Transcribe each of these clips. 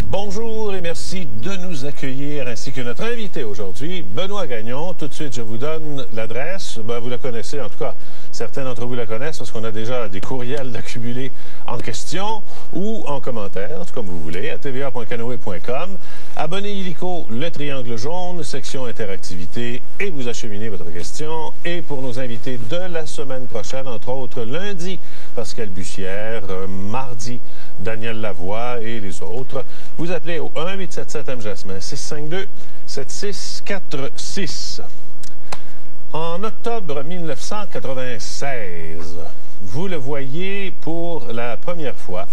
Bonjour et merci de nous accueillir, ainsi que notre invité aujourd'hui, Benoît Gagnon. Tout de suite, je vous donne l'adresse. Vous la connaissez, en tout cas, certains d'entre vous la connaissent parce qu'on a déjà des courriels d'accumulés en question ou en commentaire, comme vous voulez, à tva.canoe.com. Abonnez illico, le triangle jaune, section interactivité, et vous acheminez votre question. Et pour nos invités de la semaine prochaine, entre autres, lundi, Pascal Bussière, mardi, Daniel Lavoie et les autres, vous appelez au 1-877-M-JASMIN 652-7646. En octobre 1996, vous le voyez pour la première fois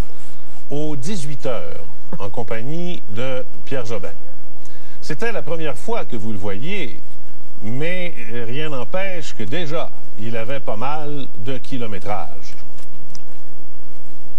aux 18 heures en compagnie de Pierre Jobin. C'était la première fois que vous le voyiez, mais rien n'empêche que déjà, il avait pas mal de kilométrage.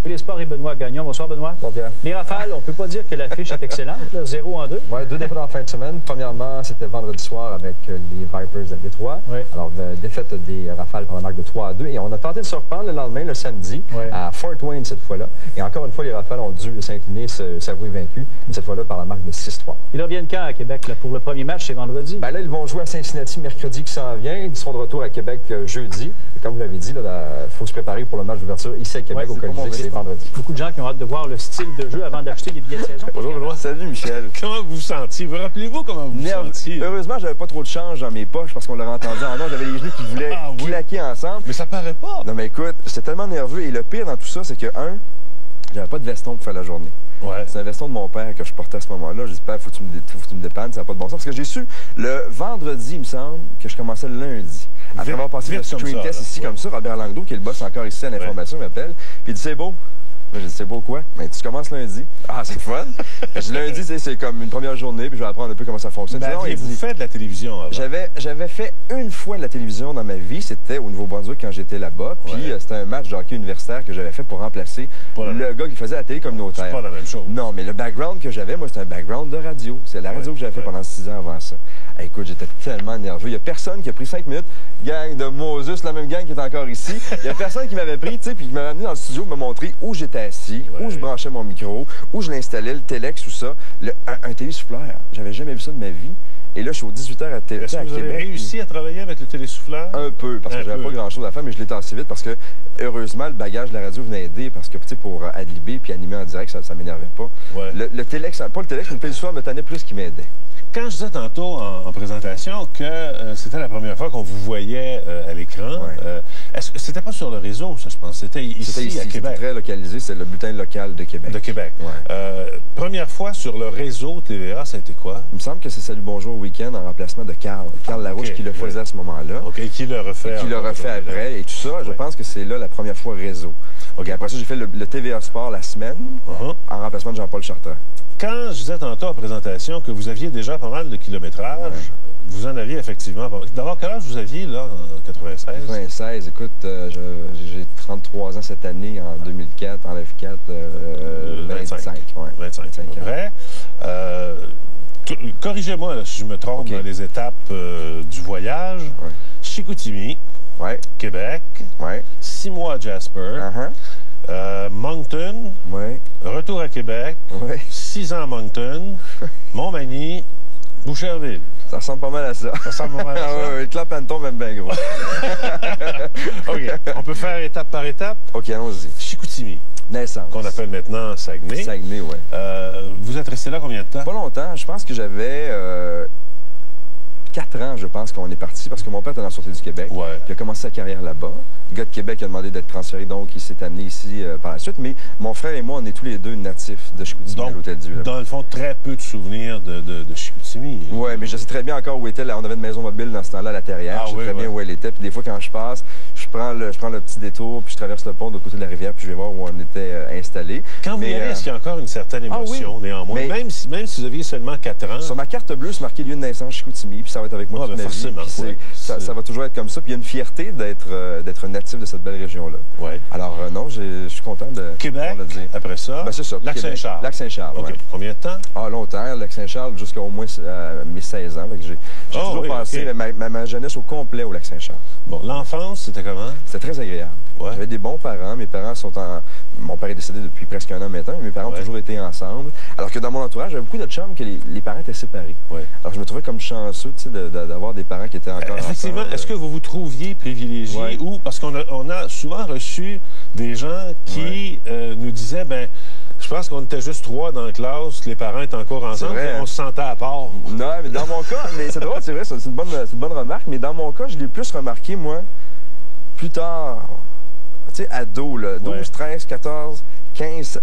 Les sports et Benoît Gagnon. Bonsoir, Benoît. Bon, bien. Les Rafales, on ne peut pas dire que l'affiche est excellente, 0-2. Oui, 2 défaites en fin de semaine. Premièrement, c'était vendredi soir avec les Vipers de Détroit. Oui. Alors, défaite des Rafales par la marque de 3-2. Et on a tenté de se reprendre le lendemain, le samedi, à Fort Wayne cette fois-là. Et encore une fois, les Rafales ont dû s'incliner, s'avouer vaincus, cette fois-là par la marque de 6-3. Ils reviennent quand à Québec là, pour le premier match? C'est vendredi? Ben là, ils vont jouer à Cincinnati mercredi qui s'en vient. Ils seront de retour à Québec jeudi. Et comme vous l'avez dit, il faut se préparer pour le match d'ouverture ici à Québec au Colisée. C'est vendredi. Beaucoup de gens qui ont hâte de voir le style de jeu avant d'acheter des billets de saison. Bonjour Benoît. Salut Michel. Comment vous vous sentiez? Vous rappelez-vous comment vous vous sentiez? Heureusement, j'avais pas trop de change dans mes poches parce qu'on l'aurait entendu en nom. J'avais les genoux qui voulaient claquer ensemble. Mais ça paraît pas. Non mais écoute, j'étais tellement nerveux et le pire dans tout ça, c'est que j'avais pas de veston pour faire la journée. Ouais. C'est un veston de mon père que je portais à ce moment-là. J'ai dit, père, faut que tu me dépannes, ça n'a pas de bon sens. Parce que j'ai su le vendredi, il me semble, que je commençais le lundi. Après avoir passé le screen test ici comme ça, Robert Langdo, qui est le boss encore ici à l'information, m'appelle. Puis il dit, c'est beau. J'ai dit, c'est beau quoi? Ben, tu commences lundi. Ah, c'est fun. Lundi, c'est comme une première journée, puis je vais apprendre un peu comment ça fonctionne. Vous faites de la télévision avant? J'avais fait une fois de la télévision dans ma vie. C'était au Nouveau-Brunswick quand j'étais là-bas. Puis c'était un match de hockey universitaire que j'avais fait pour remplacer le gars qui faisait la télé communautaire. C'est pas la même chose. Non, mais le background que j'avais, moi, c'était un background de radio. C'est la radio que j'avais fait pendant 6 ans avant ça. Écoute, j'étais tellement nerveux. Il n'y a personne qui a pris 5 minutes. Gang de Moses, la même gang qui est encore ici. Il n'y a personne qui m'avait pris, tu sais, puis qui m'avait amené dans le studio, me montrer où j'étais assis, où je branchais mon micro, où je l'installais, le téléx, tout ça. Un télésouffleur. J'avais jamais vu ça de ma vie. Et là, je suis aux 18h à Québec. Est-ce que vous avez réussi à travailler avec le télésouffleur? Un peu, parce que j'avais pas grand-chose à faire, mais je l'ai tassé vite parce que, heureusement, le bagage de la radio venait aider parce que, tu sais, pour adliber puis animer en direct, ça m'énervait pas. Ouais. Le téléx, pas le téléx, mais le télésouffleur me tannait plus qu'il m'aidait. Quand je disais tantôt en présentation que c'était la première fois qu'on vous voyait à l'écran, est-ce que c'était pas sur le réseau, ça, je pense? C'était ici, à Québec. C'était très localisé, c'est le bulletin local de Québec. De Québec. Première fois sur le réseau TVA, ça a été quoi? Il me semble que c'est Salut Bonjour Week-end en remplacement de Carl Larouche qui le faisait à ce moment-là. OK, qui le refait. Qui le refait après. Et tout ça, je pense que c'est là la première fois réseau. OK, après ça, j'ai fait le TVA Sport la semaine en remplacement de Jean-Paul Chartrand. Quand je disais tantôt en présentation que vous aviez déjà pas mal de kilométrage, vous en aviez effectivement pas mal. D'abord, quel âge vous aviez là en 96? 96, écoute, j'ai 33 ans cette année, en 2004, en F4, 25. 25 ans. Vrai. Corrigez-moi si je me trompe dans les étapes du voyage. Chicoutimi, Québec, 6 mois à Jasper, Moncton, retour à Québec, 6 ans à Moncton, Montmagny, Boucherville. Ça ressemble pas mal à ça. Ça ressemble pas mal à ça. Le clap-panton même bien gros. OK. On peut faire étape par étape? OK, allons-y. Chicoutimi. Naissance. Qu'on appelle maintenant Saguenay. Saguenay, oui. Vous êtes resté là combien de temps? Pas longtemps. Je pense que j'avais 4 ans, je pense, qu'on est parti, parce que mon père était dans la Sûreté du Québec. Ouais. Il a commencé sa carrière là-bas. Le gars de Québec a demandé d'être transféré, donc il s'est amené ici par la suite. Mais mon frère et moi, on est tous les deux natifs de Chicoutimi, à l'Hôtel Dieu. Dans le fond, très peu de souvenirs de Chicoutimi. Oui, mais je sais très bien encore où était. On avait une maison mobile dans ce temps-là à la Terrière. Je sais très bien où elle était. Puis des fois, quand je passe, je prends le petit détour, puis je traverse le pont de l'autre côté de la rivière, puis je vais voir où on était installé. Quand vous y allez, est-ce qu'il y a encore une certaine émotion, néanmoins? Mais, même si vous aviez seulement 4 ans. Sur ma carte bleue, c'est marqué lieu de naissance Chicoutimi, puis ça va être avec moi toute ma vie. Ça va toujours être comme ça. Puis il y a une fierté d'être natif de cette belle région-là. Ouais. Alors non, je suis content de Québec, le dire. Après ça, ben, c'est ça, Lac-Saint-Charles. Lac-Saint-Charles, OK. Ouais. Combien de temps? Ah, longtemps. Lac-Saint-Charles jusqu'à au moins mes 16 ans. J'ai toujours passé ma jeunesse au complet au Lac-Saint-Charles. Bon, l'enfance, c'était comment? C'était très agréable. Ouais. J'avais des bons parents. Mes parents sont en... Mon père est décédé depuis presque 1 an maintenant, mais mes parents ont toujours été ensemble. Alors que dans mon entourage, j'avais beaucoup de chums que les parents étaient séparés. Ouais. Alors je me trouvais comme chanceux d'avoir des parents qui étaient encore effectivement, ensemble. Est-ce que vous vous trouviez privilégié ou... Parce qu'on a souvent reçu des gens qui nous disaient, ben je pense qu'on était juste 3 dans la classe, que les parents étaient encore ensemble, et on se sentait à part. Non, mais dans mon cas, mais c'est drôle, c'est vrai, c'est une bonne remarque, mais dans mon cas, je l'ai plus remarqué, moi, plus tard, tu sais, ado, là, 12, 13, 14, 15,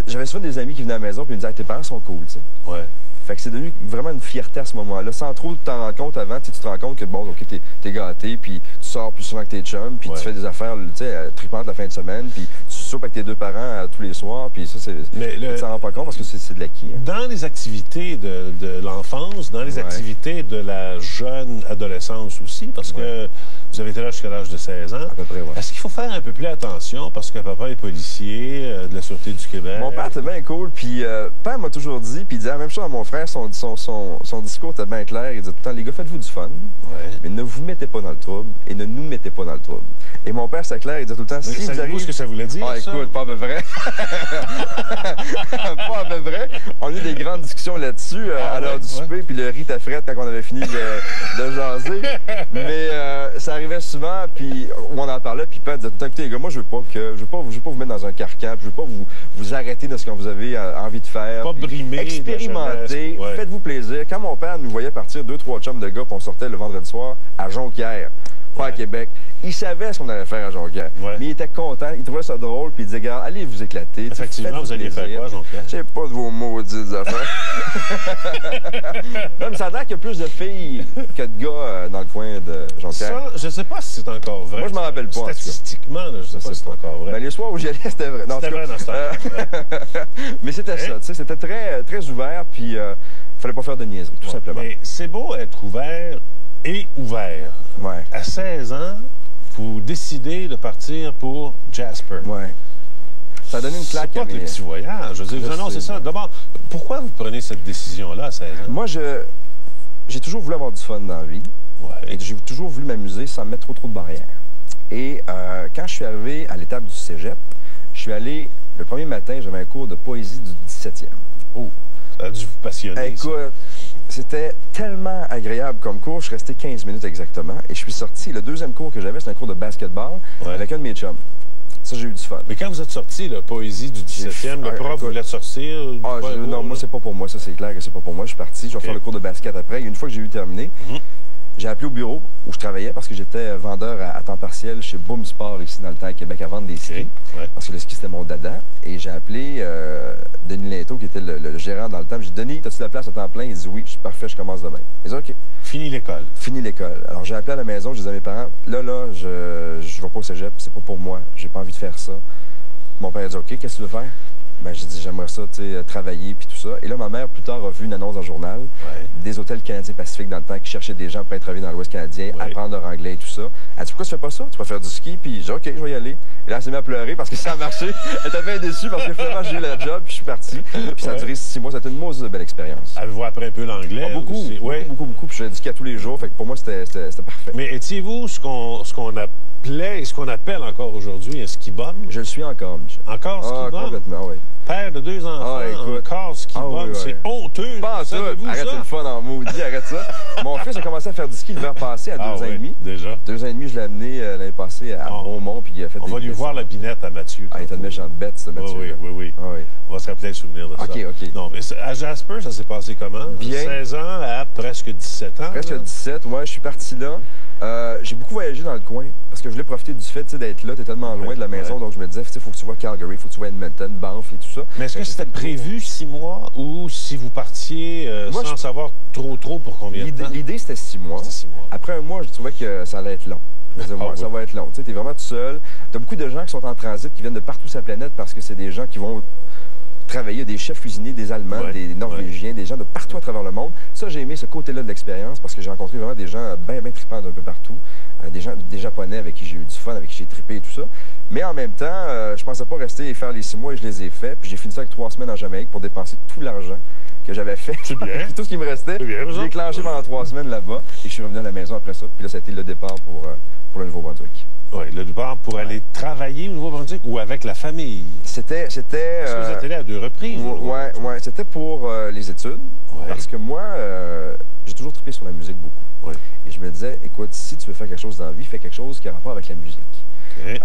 j'avais souvent des amis qui venaient à la maison et me disaient tes parents sont cool, tu sais. Ouais. Fait que c'est devenu vraiment une fierté à ce moment-là. Sans trop t'en rendre compte avant, tu te rends compte que, bon, OK, t'es gâté, puis tu sors plus souvent que tes chums, puis tu fais des affaires, tu sais, tripantes la fin de semaine, puis tu soupes avec tes 2 parents tous les soirs, puis ça, tu t'en rends pas compte parce que c'est de l'acquis. Hein. Dans les activités de l'enfance, dans les activités de la jeune adolescence aussi, parce que vous avez été là jusqu'à l'âge de 16 ans. À peu près, oui. Est-ce qu'il faut faire un peu plus attention parce que papa est policier de la Sûreté du Québec? Mon père était bien cool, puis père m'a toujours dit, puis il disait la même chose à mon frère, son discours était bien clair. Il disait tout le temps, les gars, faites-vous du fun, mais ne vous mettez pas dans le trouble et ne nous mettez pas dans le trouble. Et mon père, c'est clair, il disait tout le temps, si vous arrivez... ce que ça voulait dire, ah, écoute, pas à peu près. Pas à peu près. On a eu des grandes discussions là-dessus à l'heure du souper, puis le riz était frais quand on avait fini de jaser. Mais ça arrivait souvent, puis on en parlait, puis Pat disait tout le temps, écoutez, les gars, moi, je veux pas vous mettre dans un carcan, je veux pas vous arrêter de ce que vous avez envie de faire. Pas brimer. Expérimentez, faites-vous plaisir. Quand mon père nous voyait partir 2-3 chums de gars, puis on sortait le vendredi soir à Jonquière, pas à Québec, il savait ce qu'on allait faire à Jonquière. Mais il était content, il trouvait ça drôle, puis il disait, regarde, allez vous éclater. Effectivement, vous alliez faire quoi, Jonquière? Je sais pas de vos maudites affaires. Non, mais ça a l'air qu'il y a plus de filles que de gars dans le coin de Jonquière. Ça, je sais pas si c'est encore vrai. Moi, je m'en rappelle pas. Statistiquement, là, je sais pas si c'est encore vrai. Ben, les soirs où j'y allais, c'était vrai. C'était vrai dans ce temps. Mais c'était ça, tu sais, c'était très, très ouvert, puis fallait pas faire de niaiseries, tout simplement. Mais c'est beau être ouvert et ouvert. Ouais. À 16 ans, vous décidez de partir pour Jasper. Ouais. Ça a donné une claque. C'est pas que les petits voyages. Je veux dire, non, c'est ça. D'abord, pourquoi vous prenez cette décision-là à 16 ans? Moi, j'ai toujours voulu avoir du fun dans la vie. Ouais. Et j'ai toujours voulu m'amuser sans mettre trop de barrières. Et quand je suis arrivé à l'étape du cégep, je suis allé, le premier matin, j'avais un cours de poésie du 17e. Oh, ça a dû vous passionner. Écoute, c'était tellement agréable comme cours. Je suis resté 15 minutes exactement. Et je suis sorti. Le deuxième cours que j'avais, c'était un cours de basketball avec un de mes chums. Ça, j'ai eu du fun. Mais quand vous êtes sorti, la poésie du 17e, le prof voulait sortir? Non, moi, c'est pas pour moi. Ça, c'est clair que c'est pas pour moi. Je suis parti. Je vais faire le cours de basket après. Et une fois que j'ai eu terminé, j'ai appelé au bureau où je travaillais parce que j'étais vendeur à temps partiel chez Boom Sport ici dans le temps à Québec à vendre des skis. Parce que le ski, c'était mon dada. Et j'ai appelé Denis Linteau, qui était le gérant dans le temps. J'ai dit, Denis, as-tu la place à temps plein? Il dit, oui, je suis parfait, je commence demain. Il dit, OK. Fini l'école. Fini l'école. Alors, j'ai appelé à la maison, je disais à mes parents, là, je vais pas au cégep, c'est pas pour moi, j'ai pas envie de faire ça. Mon père a dit, OK, qu'est-ce que tu veux faire? Ben, j'ai dit, j'aimerais ça, tu sais, travailler, puis tout ça. Et là, ma mère, plus tard, a vu une annonce dans le journal des hôtels canadiens Pacifique dans le temps qui cherchaient des gens pour aller travailler dans l'Ouest canadien, apprendre leur anglais et tout ça. Elle dit, pourquoi tu fais pas ça? Tu vas faire du ski? Puis j'ai dit, OK, je vais y aller. Et là, elle s'est mise à pleurer parce que ça a marché. Elle était bien déçue parce que finalement, j'ai eu la job, puis je suis parti. Puis ça a duré 6 mois. C'était une mauvaise belle expérience. Avez-vous appris un peu l'anglais? Beaucoup. Puis je l'ai dit à tous les jours. Fait que pour moi, c'était parfait. Mais étiez-vous ce qu'on appelait et ce qu'on appelle encore aujourd'hui un ski bum? Je le suis encore, Michel. Encore ski bum? Complètement, oui. Père de 2 enfants, encore ski bum, c'est honteux. Pas ça. Arrête le fun en maudit, arrête ça. Mon fils a commencé à faire du ski l'hiver passé à 2 ans et demi. Déjà. 2 ans et demi, je l'ai amené l'année passée à Bromont, puis il a fait On va lui voir la binette à Mathieu. Ah, il était une méchante bête, ce Mathieu. Oui. Ah, oui. On va se rappeler le souvenir de ça. OK. Non, mais à Jasper, ça s'est passé comment? Bien. 16 ans à presque 17 ans. Presque 17, ouais, je suis parti là. J'ai beaucoup voyagé dans le coin parce que je voulais profiter du fait d'être là. Tu es tellement loin de la maison, donc je me disais, il faut que tu vois Calgary, il faut que tu vois Edmonton, Banff et tout ça. Mais est-ce que c'était prévu 6 mois ou si vous partiez sans savoir trop pour combien de temps? L'idée, c'était 6 mois. Après un mois, je trouvais que ça allait être long. Je me disais, ça va être long. Tu es vraiment tout seul. Tu as beaucoup de gens qui sont en transit, qui viennent de partout sur la planète parce que c'est des gens qui vont travailler, des chefs cuisiniers, des Allemands, des Norvégiens, des gens de partout à travers le monde. Ça, j'ai aimé ce côté-là de l'expérience parce que j'ai rencontré vraiment des gens bien trippants d'un peu partout. Des Japonais avec qui j'ai eu du fun, avec qui j'ai trippé et tout ça. Mais en même temps, je pensais pas rester et faire les 6 mois et je les ai faits. Puis j'ai fini ça avec 3 semaines en Jamaïque pour dépenser tout l'argent que j'avais fait. C'est bien. Tout ce qui me restait. J'ai clenché pendant 3 semaines là-bas et je suis revenu à la maison après ça. Puis là, ça a été le départ pour le Nouveau-Brunswick. Oui, le départ pour aller travailler au Nouveau-Brunswick ou avec la famille? C'était. Parce que vous êtes allé à 2 reprises. Oui. C'était pour les études. Ouais. Parce que moi, j'ai toujours trippé sur la musique beaucoup. Ouais. Et je me disais, écoute, si tu veux faire quelque chose dans la vie, fais quelque chose qui a rapport avec la musique. Okay.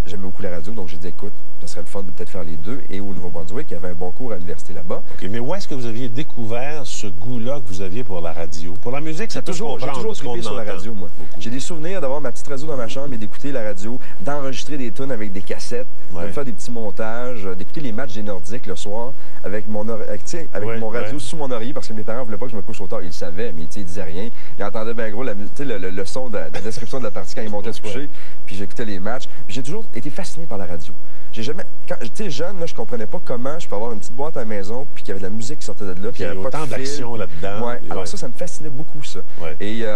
J'aimais beaucoup la radio, donc j'ai dit, écoute, ça serait le fun de peut-être faire les deux. Et au Nouveau-Brunswick, il y avait un bon cours à l'université là-bas. OK, mais où est-ce que vous aviez découvert ce goût-là que vous aviez pour la radio? Pour la musique, c'est toujours j'ai toujours trippé sur la radio, moi. J'ai des souvenirs d'avoir ma petite radio dans ma chambre et d'écouter la radio, d'enregistrer des tunes avec des cassettes, de me faire des petits montages, d'écouter les matchs des Nordiques le soir avec mon radio sous mon oreiller parce que mes parents ne voulaient pas que je me couche trop tard. Ils le savaient, mais ils disaient rien. Ils entendaient bien gros le son de la description de la partie quand ils montaient se coucher. Puis j'écoutais les matchs. J'ai toujours été fasciné par la radio. J'ai jamais... Quand j'étais jeune, là, je comprenais pas comment je peux avoir une petite boîte à la maison puis qu'il y avait de la musique qui sortait de là. Puis il y avait autant d'action là-dedans. Ouais. Alors ça me fascinait beaucoup, ça. Ouais. Et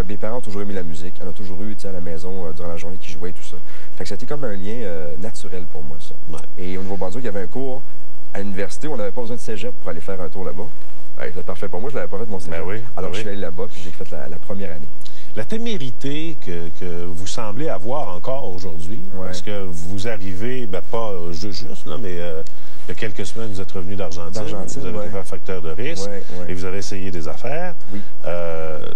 mes parents ont toujours aimé la musique. Il y en a toujours eu à la maison durant la journée qui jouaient et tout ça. Fait que ça a été comme un lien naturel pour moi, ça. Ouais. Et au Nouveau-Brunswick, il y avait un cours à l'université où on n'avait pas besoin de cégep pour aller faire un tour là-bas. Ouais, c'était parfait pour moi. Je l'avais pas fait mon cégep. Alors je suis allé là-bas puis j'ai fait la première année. La témérité que vous semblez avoir encore aujourd'hui, parce que vous arrivez, pas juste, là, mais il y a quelques semaines, vous êtes revenu d'Argentine, vous avez été facteur de risque, et vous avez essayé des affaires. Oui.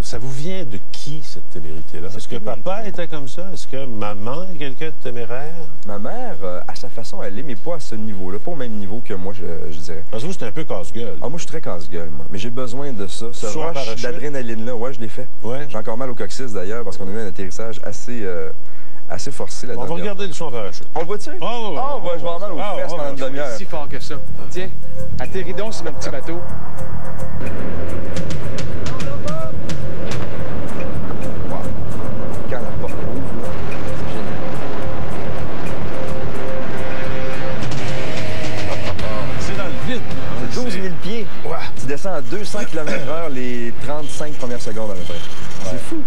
Ça vous vient de qui, cette témérité-là? Est-ce que papa était comme ça? Est-ce que maman est quelqu'un de téméraire? Ma mère, à sa façon, elle l'est, mais pas à ce niveau-là, pas au même niveau que moi, je dirais. Parce que vous, c'est un peu casse-gueule. Ah, moi, je suis très casse-gueule, moi. Mais j'ai besoin de ça. Ce rush d'adrénaline-là, je l'ai fait. Ouais. J'ai encore mal au coccyx, d'ailleurs, parce qu'on a eu un atterrissage assez forcé là-dedans. On va regarder le son en parachute. On le voit-tu? Je vais avoir mal aux fesses pendant une demi-heure. Si fort que ça. Tiens, atterris donc sur le petit bateau. Quand la porte ouvre, là, c'est génial. C'est dans le vide. C'est 12 000 pieds. Ouais. Tu descends à 200 km/h les 35 premières secondes à peu près. Ouais. C'est fou.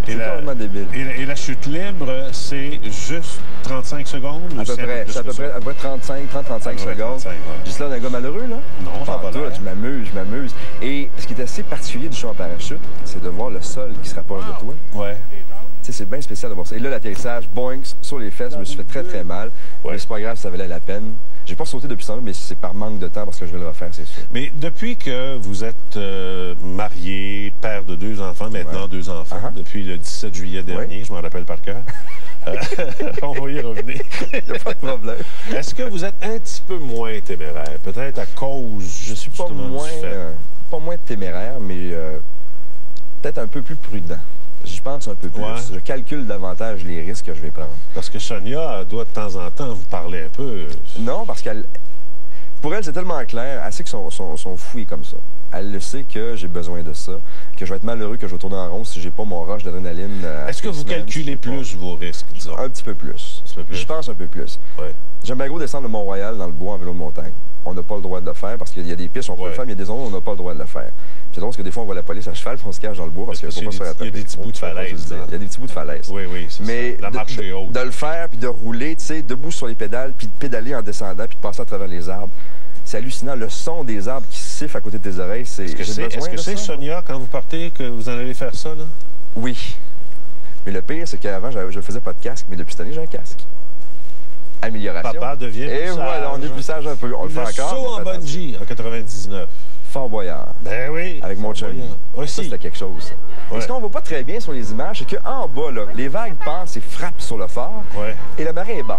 C'est complètement débile. Et la chute libre, c'est juste 35 secondes? À peu près. C'est à peu près 30-35 secondes. Juste là, on a un gars malheureux, là? Non, pas tout. Je m'amuse. Et ce qui est assez particulier du show en parachute, c'est de voir le sol qui se rapproche de toi. Ouais. Tu sais, c'est bien spécial de voir ça. Et là, l'atterrissage, boing, sur les fesses, je me suis fait très mal. Ouais. Mais c'est pas grave, ça valait la peine. J'ai pas sauté depuis ça, mais c'est par manque de temps parce que je vais le refaire, c'est sûr. Mais depuis que vous êtes marié, père de 2 enfants, maintenant 2 enfants, depuis le 17 juillet dernier, je m'en rappelle par cœur, on va y revenir. Il n'y a pas de problème. Est-ce que vous êtes un petit peu moins téméraire? Peut-être à cause, je suis pas moins téméraire, mais peut-être un peu plus prudent. J'y pense un peu plus. Ouais. Je calcule davantage les risques que je vais prendre. Parce que Sonia doit de temps en temps vous parler un peu. Non, parce qu'elle... Pour elle, c'est tellement clair. Elle sait que son fou est comme ça. Elle le sait que j'ai besoin de ça, que je vais être malheureux, que je vais tourner en rond si j'ai pas mon rush d'adrénaline. Est-ce que vous calculez plus vos risques, disons? Un petit peu plus. Je pense un peu plus. Ouais. J'aime bien gros descendre le Mont-Royal dans le bois en vélo de montagne. On n'a pas le droit de le faire parce qu'il y a des pistes, on peut le faire, mais il y a des zones où on n'a pas le droit de le faire. C'est drôle parce que des fois, on voit la police à cheval, puis on se cache dans le bois parce qu'il ne faut pas se faire attraper. Il y a des petits bouts de falaise. Il y a des petits bouts de falaise. Oui, c'est mais ça. La marche est haute. De le faire, puis de rouler, tu sais, debout sur les pédales, puis de pédaler en descendant, puis de passer à travers les arbres. C'est hallucinant. Le son des arbres qui sifflent à côté de tes oreilles, c'est... Est-ce que c'est, Sonia, quand vous partez, que vous en allez faire ça, là? Oui. Mais le pire, c'est qu'avant, je ne faisais pas de casque, mais depuis cette année, j'ai un casque. Amélioration. Papa devient plus sage. Et voilà, on est plus sage un peu. On le fait encore. Le saut en bungee en 99. Fort Boyard. Ben oui. Avec mon chum. Aussi. Ça, c'était quelque chose. Et ce qu'on voit pas très bien sur les images, c'est qu'en bas, là, les vagues passent et frappent sur le fort, et la marée est basse.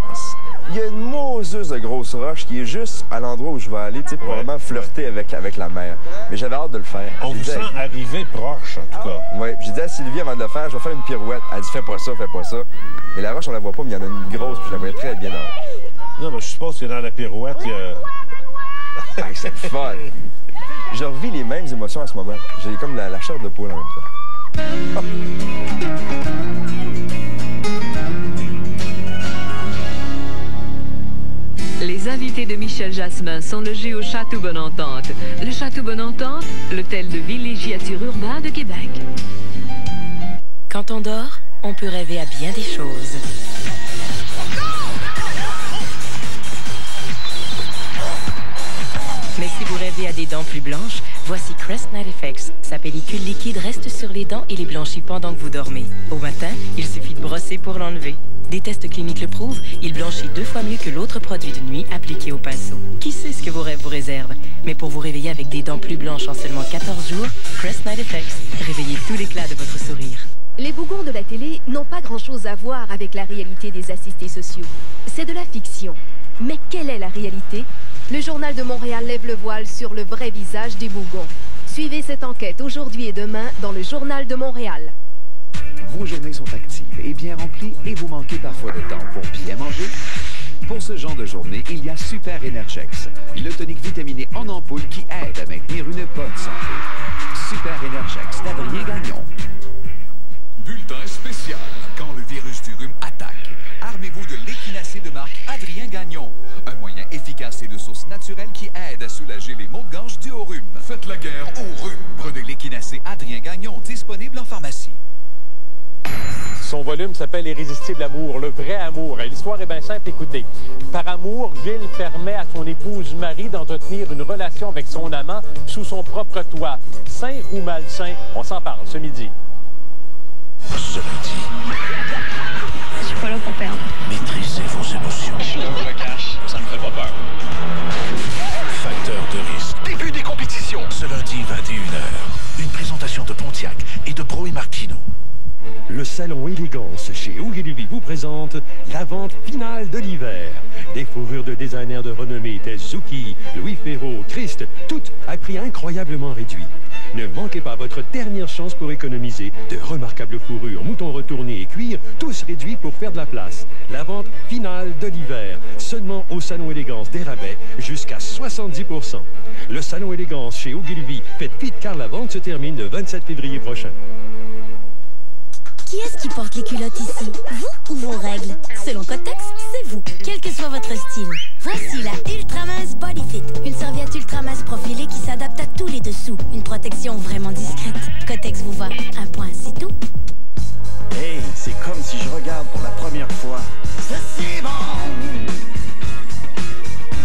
Il y a une moseuse de grosses roches qui est juste à l'endroit où je vais aller, pour vraiment flirter avec la mer. Mais j'avais hâte de le faire. On vous sent arriver proche, en tout cas. Oui, j'ai dit à Sylvie avant de le faire, je vais faire une pirouette. Elle dit, fais pas ça, fais pas ça. Mais la roche, on la voit pas, mais il y en a une grosse, puis je la voyais très bien en haut. Non, mais je suppose que dans la pirouette, il y a... C'est le fun. Je revis les mêmes émotions à ce moment. J'ai comme la chair de poule en même temps. Les invités de Michel Jasmin sont logés au Château Bonne-Entente. Le Château Bonne-Entente, l'hôtel de villégiature urbain de Québec. Quand on dort, on peut rêver à bien des choses. Mais si vous rêvez à des dents plus blanches, voici Crest Night Effects. Sa pellicule liquide reste sur les dents et les blanchit pendant que vous dormez. Au matin, il suffit de brosser pour l'enlever. Des tests cliniques le prouvent, il blanchit 2 fois mieux que l'autre produit de nuit appliqué au pinceau. Qui sait ce que vos rêves vous réservent? Mais pour vous réveiller avec des dents plus blanches en seulement 14 jours, Crest Night Effects, réveillez tout l'éclat de votre sourire. Les bougons de la télé n'ont pas grand-chose à voir avec la réalité des assistés sociaux. C'est de la fiction. Mais quelle est la réalité? Le Journal de Montréal lève le voile sur le vrai visage des bougons. Suivez cette enquête aujourd'hui et demain dans le Journal de Montréal. Vos journées sont actives et bien remplies et vous manquez parfois de temps pour bien manger? Pour ce genre de journée, il y a Super Energex, le tonique vitaminé en ampoule qui aide à maintenir une bonne santé. Super Energex d'Adrien Gagnon. Bulletin spécial quand le virus du rhume attaque. Armez-vous de l'équinacée de marque Adrien Gagnon. Un moyen efficace et de source naturelle qui aide à soulager les maux de gorge dus au rhume. Faites la guerre au rhume. Prenez l'équinacée Adrien Gagnon, disponible en pharmacie. Son volume s'appelle Irrésistible Amour, le vrai amour. Et l'histoire est bien simple, écoutez. Par amour, Gilles permet à son épouse Marie d'entretenir une relation avec son amant sous son propre toit. Sain ou malsain, on s'en parle ce midi. Ce lundi, je suis pas là pour perdre. Maîtrisez vos émotions. Je suis là pour le cash, ça me fait pas peur. Facteur de risque. Début des compétitions. Ce lundi, 21h, une présentation de Pontiac et de Pro et Martino. Le salon Élégance chez Ogilvy vous présente la vente finale de l'hiver. Des fourrures de designers de renommée tels Zucchi, Louis Ferraud, Christ, toutes à prix incroyablement réduit. Ne manquez pas votre dernière chance pour économiser. De remarquables fourrures, moutons retournés et cuir, tous réduits pour faire de la place. La vente finale de l'hiver, seulement au salon Élégance des rabais, jusqu'à 70%. Le salon Élégance chez Ogilvy, faites vite car la vente se termine le 27 février prochain. Qui est-ce qui porte les culottes ici? Vous ou vos règles? Selon Kotex, c'est vous, quel que soit votre style. Voici la Ultramince Body Fit, une serviette ultramince profilée qui s'adapte à tous les dessous. Une protection vraiment discrète. Kotex vous va. Un point, c'est tout. Hey, c'est comme si je regarde pour la première fois. C'est si bon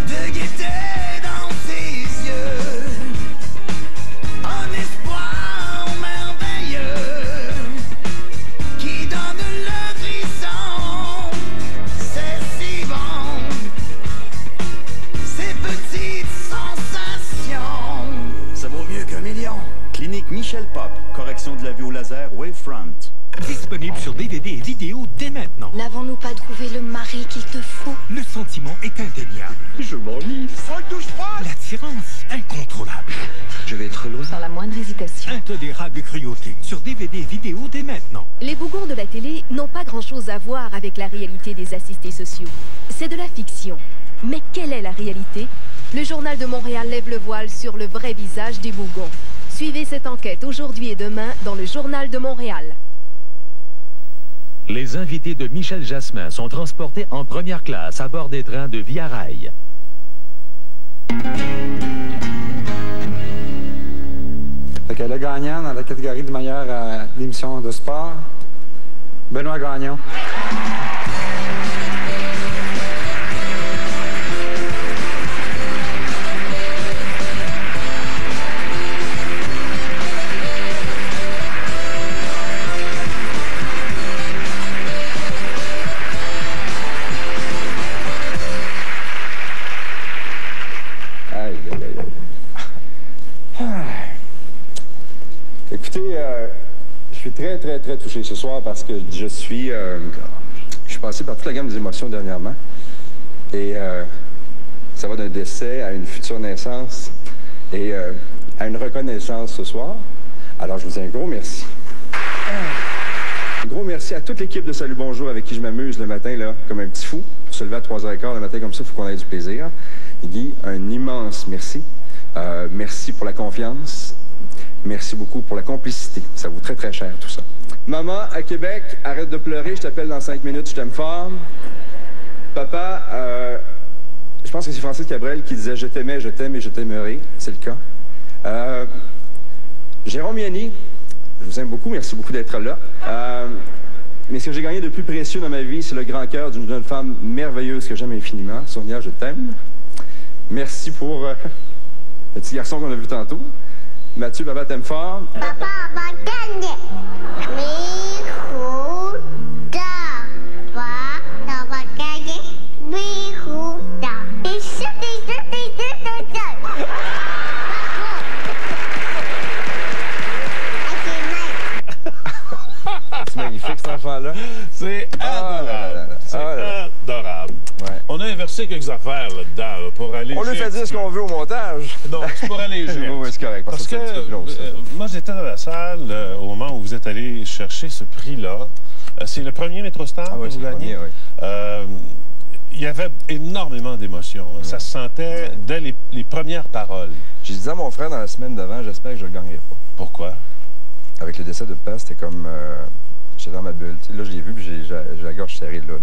de guetter dans tes yeux un espoir merveilleux qui donne le frisson. C'est si bon, ces petites sensations. Ça vaut mieux qu'un million. Clinique Michel Pop, correction de la vue au laser Wavefront. Disponible sur DVD et vidéo dès maintenant. N'avons-nous pas trouvé le mari qu'il te faut? Le sentiment est indéniable. Je m'enlise. Ça ne touche pas. L'attirance, incontrôlable. Je vais être loin. Sans la moindre hésitation. Intolérable cruauté. Sur DVD et vidéo dès maintenant. Les bougons de la télé n'ont pas grand-chose à voir avec la réalité des assistés sociaux. C'est de la fiction. Mais quelle est la réalité? Le Journal de Montréal lève le voile sur le vrai visage des bougons. Suivez cette enquête aujourd'hui et demain dans le Journal de Montréal. Les invités de Michel Jasmin sont transportés en première classe à bord des trains de Via Rail. Fait que le gagnant dans la catégorie de meilleure émission de sport, Benoît Gagnon. Écoutez, je suis très, très, très touché ce soir parce que je suis passé par toute la gamme des émotions dernièrement. Et ça va d'un décès à une future naissance et à une reconnaissance ce soir. Alors, je vous dis un gros merci. Un gros merci à toute l'équipe de Salut Bonjour avec qui je m'amuse le matin, là, comme un petit fou. Pour se lever à 3h15 le matin comme ça, il faut qu'on ait du plaisir. Guy, un immense merci. Merci pour la confiance. Merci beaucoup pour la complicité. Ça vaut très, très cher, tout ça. Maman, à Québec, arrête de pleurer. Je t'appelle dans 5 minutes. Je t'aime fort. Papa, je pense que c'est Francis Cabrel qui disait « Je t'aimais, je t'aime et je t'aimerai ». C'est le cas. Jérôme Yanni, je vous aime beaucoup. Merci beaucoup d'être là. Mais ce que j'ai gagné de plus précieux dans ma vie, c'est le grand cœur d'une jeune femme merveilleuse que j'aime infiniment. Sonia, je t'aime. Merci pour le petit garçon qu'on a vu tantôt. Mathieu, papa t'aime fort. Papa va gagner. Papa va gagner. C'est magnifique, cet enfant-là. C'est adorable. C'est adorable. Ouais. On a inversé quelques affaires là-dedans là, pour alléger. On lui fait dire ce qu'on veut au montage. Non, c'est pour alléger. Oui, c'est correct. Parce que moi, j'étais dans la salle au moment où vous êtes allé chercher ce prix-là. C'est le premier MetroStar que vous gagnez. Oui. Il y avait énormément d'émotions. Ça se sentait dès les premières paroles. J'ai dit à mon frère dans la semaine d'avant, j'espère que je ne le gagnerai pas. Pourquoi? Avec le décès de Paz, c'était comme... j'étais dans ma bulle. T'sais, là, je l'ai vu, puis j'ai la gorge serrée là.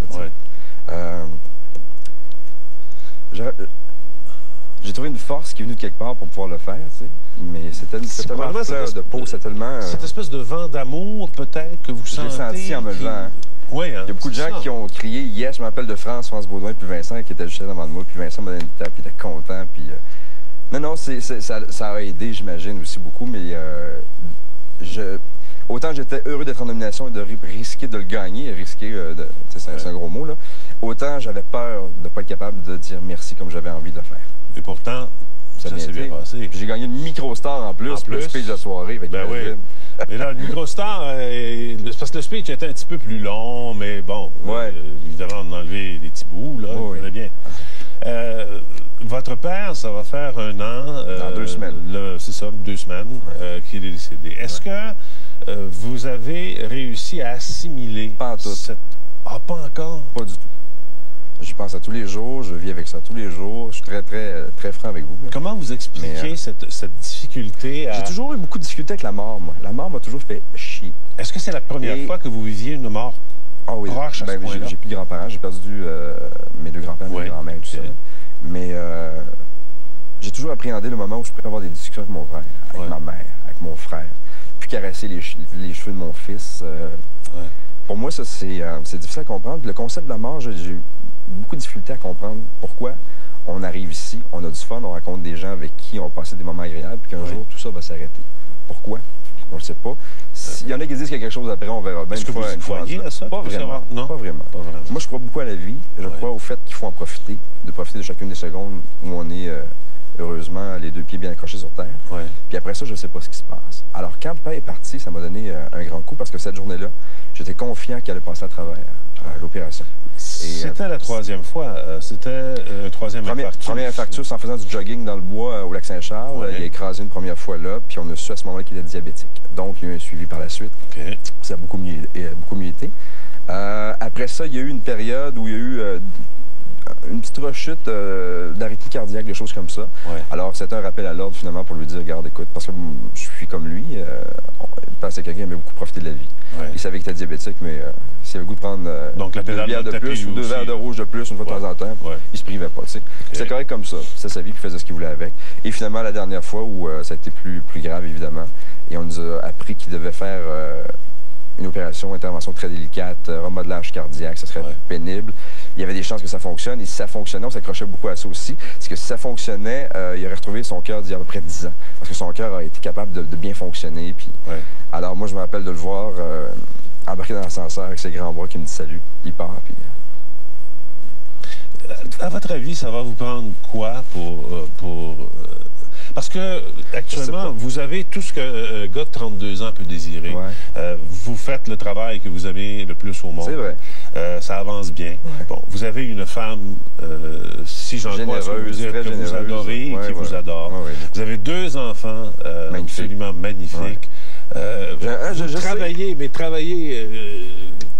J'ai trouvé une force qui est venue de quelque part pour pouvoir le faire, tu sais. Mais c'était tellement fleur de peau, c'est tellement... Cette espèce de vent d'amour, peut-être, que vous sentez... Je l'ai senti en me levant. Hein. Oui, hein, il y a beaucoup de gens qui ont crié « Yes », je m'appelle de France Baudouin, puis Vincent qui était juste devant moi, puis Vincent m'a donné une tape, puis il était content, puis... Non, ça a aidé, j'imagine, aussi beaucoup, mais autant j'étais heureux d'être en nomination et de risquer de le gagner, c'est un gros mot, là, autant j'avais peur de ne pas être capable de dire merci comme j'avais envie de le faire. Et pourtant, ça s'est bien passé. J'ai gagné une micro-star en plus, le speech de la soirée. Ben oui. Mais là, le micro-star, c'est parce que le speech était un petit peu plus long, mais bon, évidemment, on a enlevé des petits bouts, là, on bien. Votre père, ça va faire 1 an. Dans 2 semaines. C'est ça, 2 semaines qu'il est décédé. Est-ce que vous avez réussi à assimiler... Pas en tout. Ah, pas encore? Pas du tout. J'y pense à tous les jours, je vis avec ça tous les jours. Je suis très, très, très franc avec vous. Là. Comment vous expliquez cette difficulté à... J'ai toujours eu beaucoup de difficultés avec la mort, moi. La mort m'a toujours fait chier. Est-ce que c'est la première fois que vous viviez une mort proche à ce point-là? J'ai plus de grands-parents. J'ai perdu mes 2 grands-pères, mes grands-mères, tout ça. Mais j'ai toujours appréhendé le moment où je pourrais avoir des discussions avec mon frère, avec ma mère, avec mon frère, puis caresser les cheveux de mon fils. Pour moi, ça, c'est difficile à comprendre. Le concept de la mort, j'ai eu beaucoup de difficulté à comprendre pourquoi on arrive ici, on a du fun, on rencontre des gens avec qui on passe des moments agréables, puis qu'un jour, tout ça va s'arrêter. Pourquoi? On ne le sait pas. Il y en a qui disent qu'il y a quelque chose après, on verra bien. Est-ce que vous croyez à ça? Pas vraiment. Non? Pas vraiment. Moi, je crois beaucoup à la vie. Je crois au fait qu'il faut en profiter, de profiter de chacune des secondes où on est, heureusement, les 2 pieds bien accrochés sur terre. Puis après ça, je ne sais pas ce qui se passe. Alors, quand le père est parti, ça m'a donné un grand coup parce que cette journée-là, j'étais confiant qu'il allait passer à travers l'opération. C'était la 3e fois. C'était un 3e infarctus. Premier infarctus en faisant du jogging dans le bois au Lac-Saint-Charles. Il a écrasé une première fois là, puis on a su à ce moment-là qu'il était diabétique. Donc, il y a eu un suivi par la suite. Ça a beaucoup mieux été. Après ça, il y a eu une période où il y a eu une petite rechute d'arythmie cardiaque, des choses comme ça. Alors, c'était un rappel à l'ordre, finalement, pour lui dire, regarde, écoute, parce que je suis comme lui, c'est quelqu'un qui aimait beaucoup profiter de la vie. Il savait qu'il était diabétique, mais s'il avait le goût de prendre 2 bières de plus ou 2 verres de rouge de plus une fois de temps en temps, il se privait pas. C'était correct comme ça. C'était sa vie, puis il faisait ce qu'il voulait avec. Et finalement, la dernière fois où ça a été plus grave, évidemment, et on nous a appris qu'il devait faire une intervention très délicate, remodelage cardiaque, ça serait pénible. Il y avait des chances que ça fonctionne, et si ça fonctionnait, on s'accrochait beaucoup à ça aussi. Parce que si ça fonctionnait, il aurait retrouvé son cœur d'il y a à peu près 10 ans. Parce que son cœur a été capable de bien fonctionner. Puis... Alors moi, je me rappelle de le voir embarqué dans l'ascenseur avec ses grands bras qui me dit salut. Il part, puis... À votre avis, ça va vous prendre quoi pour Parce que, actuellement, vous avez tout ce qu'un gars de 32 ans peut désirer. Vous faites le travail que vous avez le plus au monde. C'est vrai. Ça avance bien. Bon, vous avez une femme, si j'en crois ce que vous dites, que vous adorez et qui vous adore. Vous avez 2 enfants absolument magnifiques. Vous travaillez, mais travaillez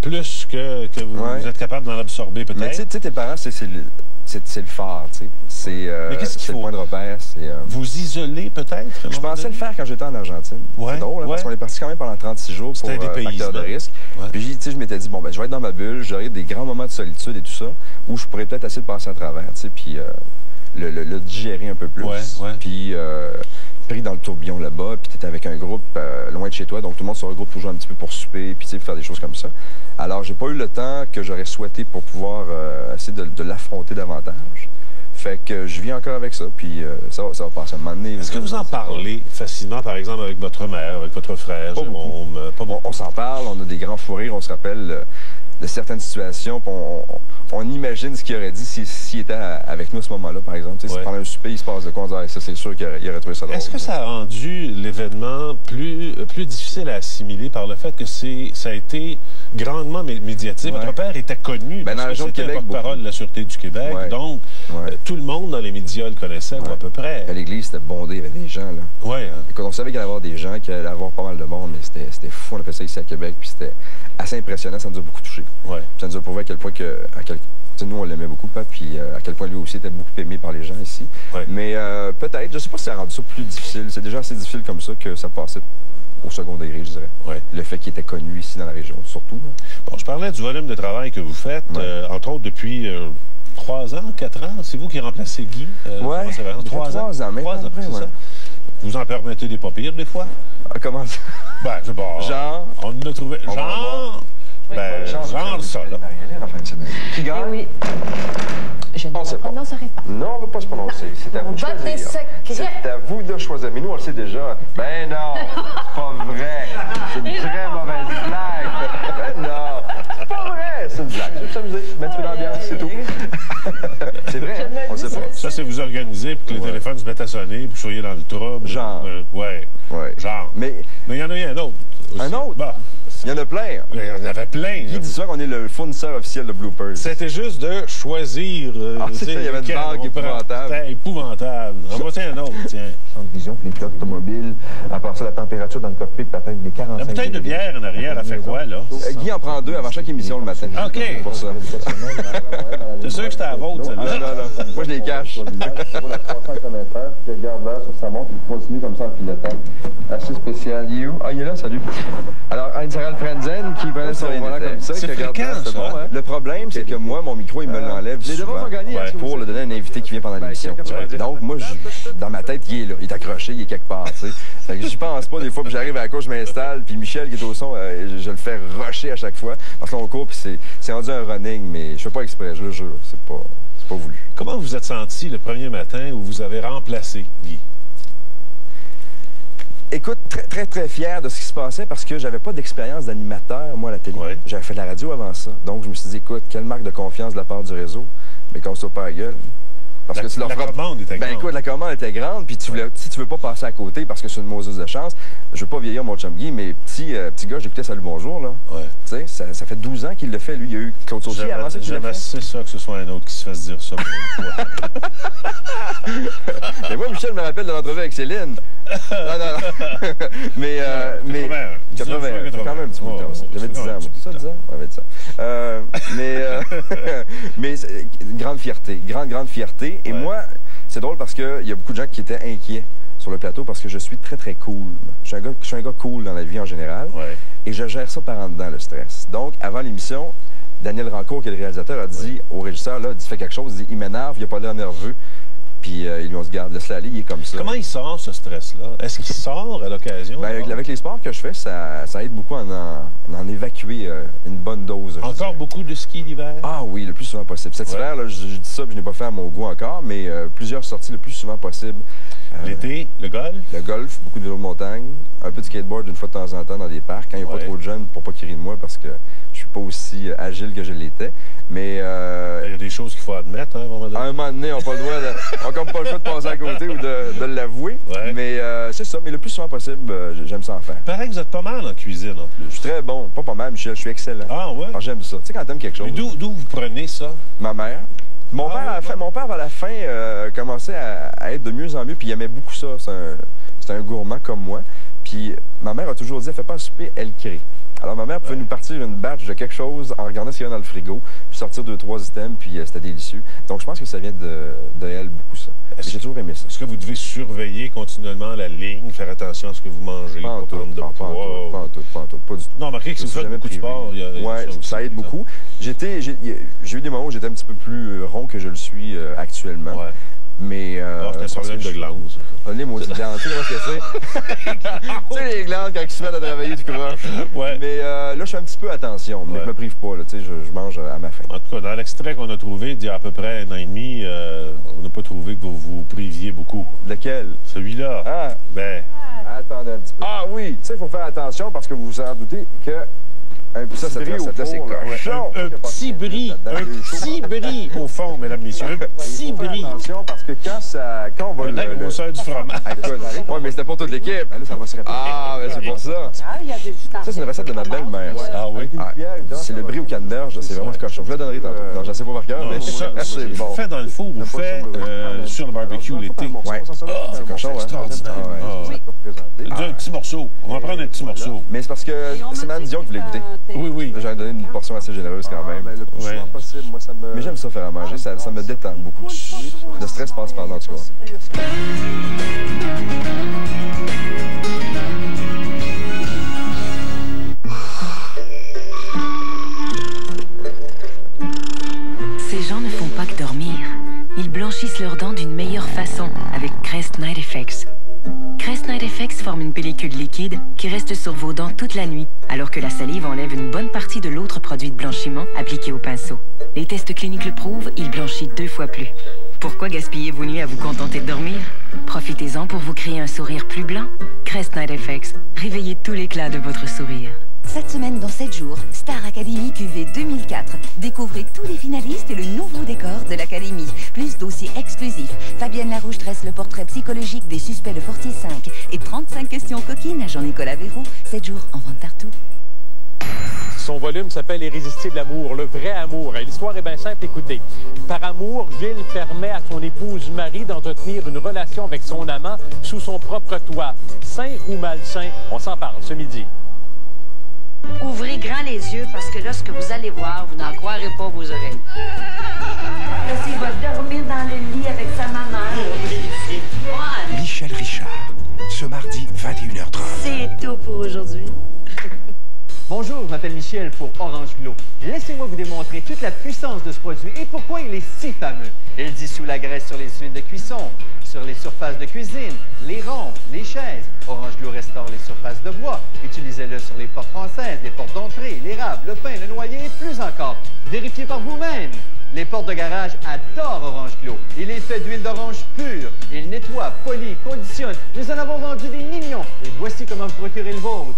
plus que vous êtes capable d'en absorber peut-être. Mais tu sais, tes parents, c'est le phare, tu sais. C'est le point de repère. Vous isolez peut-être? Je pensais le faire quand j'étais en Argentine. C'est drôle, parce qu'on est parti quand même pendant 36 jours pour facteur de risque. Puis je m'étais dit, bon, ben, je vais être dans ma bulle, j'aurai des grands moments de solitude et tout ça, où je pourrais peut-être essayer de passer à travers, tu sais, puis le digérer un peu plus. Puis pris dans le tourbillon là-bas, puis t'es avec un groupe loin de chez toi, donc tout le monde se regroupe toujours un petit peu pour souper, puis faire des choses comme ça. Alors, j'ai pas eu le temps que j'aurais souhaité pour pouvoir essayer de l'affronter davantage. Fait que je vis encore avec ça, puis ça va passer à un moment donné. Est-ce que vous en parlez facilement, par exemple, avec votre mère, avec votre frère, Jérôme? On s'en parle, on a des grands fous rires, on se rappelle de certaines situations, puis on imagine ce qu'il aurait dit s'il était avec nous à ce moment-là, par exemple. Si pendant un souper, il se passe de quoi, on dirait, ça c'est sûr qu'il aurait trouvé ça drôle. Est-ce que ça a rendu l'événement plus difficile à assimiler par le fait que ça a été grandement médiatisé? Votre père était connu parce que c'était le porte-parole de la Sûreté du Québec, donc tout le monde dans les médias le connaissait, ou à peu près. L'église était bondée, il y avait des gens, là. Écoute, on savait qu'il allait y avoir des gens, qu'il allait y avoir pas mal de monde, mais c'était fou, on a fait ça ici à Québec, puis c'était assez impressionnant, ça nous a beaucoup touchés. Ça nous a prouvé à quel point nous, on l'aimait beaucoup, puis à quel point lui aussi était beaucoup aimé par les gens ici. Mais peut-être, je sais pas si ça a rendu ça plus difficile. C'est déjà assez difficile comme ça que ça passait au second degré, je dirais. Le fait qu'il était connu ici dans la région, surtout. Bon, je parlais du volume de travail que vous faites, entre autres depuis 3 ans, 4 ans. C'est vous qui remplacez Guy? 3 ans. 3 ans, mais c'est ça. Vous en permettez des pas pires, des fois? Comment ça? Ben, je sais pas. Genre? On en a trouvé. Genre? Ben, genre ça, là. Qui gagne? Oui. Je ne prononcerai pas. Non, on ne veut pas se prononcer. C'est à vous de choisir. C'est à vous de choisir. Mais nous, on le sait déjà. Ben non, c'est pas vrai. C'est une très mauvaise blague. Ben non, c'est pas vrai. C'est une blague. Je vais s'amuser. Mettre l'ambiance, c'est tout. C'est vrai, hein? On ne sait pas. Ça, c'est vous organiser pour que les téléphones se mettent à sonner, puis que vous soyez dans le trouble. Genre. Genre. Mais il y en a un autre. Un autre? Bah. Il y en a plein. Il y en avait plein. Qui dit souvent qu'on est le fournisseur officiel de bloopers? C'était juste de choisir. C'est ça, il y avait une banque épouvantable. C'était épouvantable. En voici un autre, tiens. En vision, les pilotes automobiles, à part ça, la température dans le cockpit peut atteindre des 45 La bouteille de bière en arrière, elle fait quoi, là? Guy en prend 2 avant chaque émission le matin. OK. Pour ça. T'es sûr que c'était à la vôtre, celle-là? Non. Moi, je les cache. Pour la 300 km/h, qui regarde vers sur sa montre, il continue comme ça en pilotant. Assez spécial. Il est où? Ah, il est là, salut. Alors, Heinz-Harald Frenzen qui prenait son volant comme ça. C'est fréquent, ça. Bon, hein? Le problème, c'est que moi, mon micro, il me l'enlève souvent pour le donner à un invité qui vient pendant l'émission. Donc, moi, dans ma tête, il est là. Il est accroché, il est quelque part, tu sais. Fait que j'y pense pas des fois, puis j'arrive à la cour, je m'installe, puis Michel qui est au son, je le fais rusher à chaque fois. Parce qu'on court, puis c'est rendu un running, mais je fais pas exprès, je le jure. C'est pas voulu. Comment vous êtes senti le premier matin où vous avez remplacé Guy? Écoute, très, très, très fier de ce qui se passait parce que j'avais pas d'expérience d'animateur, moi, à la télé. J'avais fait de la radio avant ça. Donc, je me suis dit, écoute, quelle marque de confiance de la part du réseau. Mais qu'on se soit pas à la gueule. Parce que tu leur la commande était grande. Écoute, la commande était grande, puis si tu veux pas passer à côté parce que c'est une moseuse de chance, je veux pas vieillir mon chum Guy, mais petit gars, j'écoutais Salut Bonjour, là. Tu sais, ça fait 12 ans qu'il le fait, lui. Il y a eu Claude Saucier avant ça qu'il l'a fait. C'est ça que ce soit un autre qui se fasse dire ça pour une fois. Mais moi, Michel me rappelle de l'entrevue avec Céline. Non. mais 81. Quand même un petit bout de temps. J'avais 10 ans, moi. Ça, 10 ans? Ouais, 10 ans. Mais grande fierté. Grande fierté. Et moi, c'est drôle parce qu'il y a beaucoup de gens qui étaient inquiets sur le plateau parce que je suis très, très cool. Je suis un gars cool dans la vie en général. Et je gère ça par en dedans, le stress. Donc, avant l'émission, Daniel Rancourt, qui est le réalisateur, a dit au régisseur, là, il fait quelque chose, il m'énerve, il n'a pas l'air nerveux. Puis ils lui ont dit, garde, laisse-le aller, il est comme ça. Comment il sort, ce stress-là? Est-ce qu'il sort à l'occasion? Avec les sports que je fais, ça aide beaucoup à en évacuer une bonne dose. Encore beaucoup de ski l'hiver? Ah oui, le plus souvent possible. Cet hiver, là, je dis ça, puis je n'ai pas fait à mon goût encore, mais plusieurs sorties le plus souvent possible. L'été, le golf? Le golf, beaucoup de vélo de montagne, un peu de skateboard une fois de temps en temps dans des parcs, quand il n'y a pas trop de jeunes, pour pas qu'ils rient de moi, parce que je suis pas aussi agile que je l'étais. Mais il y a des choses qu'il faut admettre, hein, à un moment donné. À un moment donné, on n'a pas le droit on n'a comme pas le choix de passer à côté ou de l'avouer. Ouais. Mais c'est ça. Mais le plus souvent possible, j'aime ça en faire. Paraît que vous êtes pas mal en cuisine, en plus. Je suis très bon. Pas mal, Michel. Je suis excellent. Ah ouais? Alors, j'aime ça. Tu sais, quand t'aimes quelque chose. Mais d'où vous prenez ça? Ma mère. Mon père, vers la fin, commençait à être de mieux en mieux, puis il aimait beaucoup ça. C'est un gourmand comme moi. Puis ma mère a toujours dit, elle fait pas un souper, elle crée. Alors ma mère pouvait nous partir une batch de quelque chose en regardant ce qu'il y a dans le frigo, puis sortir 2-3 items, puis c'était délicieux. Donc je pense que ça vient de elle, beaucoup ça. J'ai toujours aimé ça. Est-ce que vous devez surveiller continuellement la ligne, faire attention à ce que vous mangez, pas prendre de poids? Pas du tout. Non, remarquez que si vous faites beaucoup de sport, ça aide beaucoup. J'ai eu des moments où j'étais un petit peu plus rond que je le suis actuellement. Ouais. Mais. c'est un problème de glandes. Les maudites glandes. Tu sais comment c'est? Tu sais, les glandes, quand ils se mettent à travailler, tu croches. Ouais. Mais là, je fais un petit peu attention. Mais je me prive pas. Là, tu sais, je mange à ma faim. En tout cas, dans l'extrait qu'on a trouvé d'il y a à peu près 1 an et demi, on n'a pas trouvé que vous vous priviez beaucoup. Lequel? Celui-là. Ah. Ben. Attendez un petit peu. Ah oui! Tu sais, il faut faire attention parce que vous vous en doutez que. Ça, cette recette-là, c'est cochon. Un petit bris. Un petit bris au fond, mesdames, messieurs. Un petit bris. Attention, parce que quand on va la grosseur du fromage. Oui, mais c'était pour toute l'équipe. Ça va se répéter. Ah, ben c'est pour ça. Ça, c'est une recette de ma belle-mère. Ah oui? C'est le bris au canneberge. C'est vraiment cochon. Je vous la donnerai tantôt. Non, je ne sais pas par cœur, mais c'est bon. Fait dans le four ou fait sur le barbecue l'été. Oui. C'est cochon, hein? Extraordinaire. Un petit morceau. On va prendre un petit morceau. Mais c'est parce que c'est Mme Dion qui voulait goûter. Oui. J'en ai donné une portion assez généreuse quand même. Le plus souvent possible, moi, ça me... Mais j'aime ça faire à manger, ça me détend beaucoup. Le stress passe par là, en tout cas. Ces gens ne font pas que dormir. Ils blanchissent leurs dents d'une meilleure façon avec Crest Night Effects. Crest Night Effects forme une pellicule liquide qui reste sur vos dents toute la nuit, alors que la salive enlève une bonne partie de l'autre produit de blanchiment appliqué au pinceau. Les tests cliniques le prouvent, il blanchit 2 fois plus. Pourquoi gaspiller vos nuits à vous contenter de dormir? Profitez-en pour vous créer un sourire plus blanc. Crest Night Effects, réveillez tout l'éclat de votre sourire. Cette semaine, dans 7 jours, Star Academy QV 2004. Découvrez tous les finalistes et le nouveau décor de l'Académie. Plus dossiers exclusifs. Fabienne Larouche dresse le portrait psychologique des suspects de Fortier 5. Et 35 questions coquines à Jean-Nicolas Véraud. 7 jours en vente partout. Son volume s'appelle Irrésistible amour, le vrai amour. Et l'histoire est bien simple, écoutez. Par amour, Gilles permet à son épouse Marie d'entretenir une relation avec son amant sous son propre toit. Sain ou malsain, on s'en parle ce midi. Ouvrez grand les yeux parce que là, ce que vous allez voir, vous n'en croirez pas vos oreilles. Là, il va dormir dans le lit avec sa maman. Michel Richard, ce mardi 21h30. C'est tout pour aujourd'hui. Bonjour, je m'appelle Michel pour Orange Glow. Laissez-moi vous démontrer toute la puissance de ce produit et pourquoi il est si fameux. Il dissout la graisse sur les huiles de cuisson, sur les surfaces de cuisine, les ronds, les chaises. Orange Glow restaure les surfaces de bois. Utilisez-le sur les portes françaises, les portes d'entrée, les rables, le pain, le noyer et plus encore. Vérifiez par vous-même. Les portes de garage adorent Orange Glow. Il est fait d'huile d'orange pure. Il nettoie, polie, conditionne. Nous en avons vendu des millions. Et voici comment vous procurer le vôtre.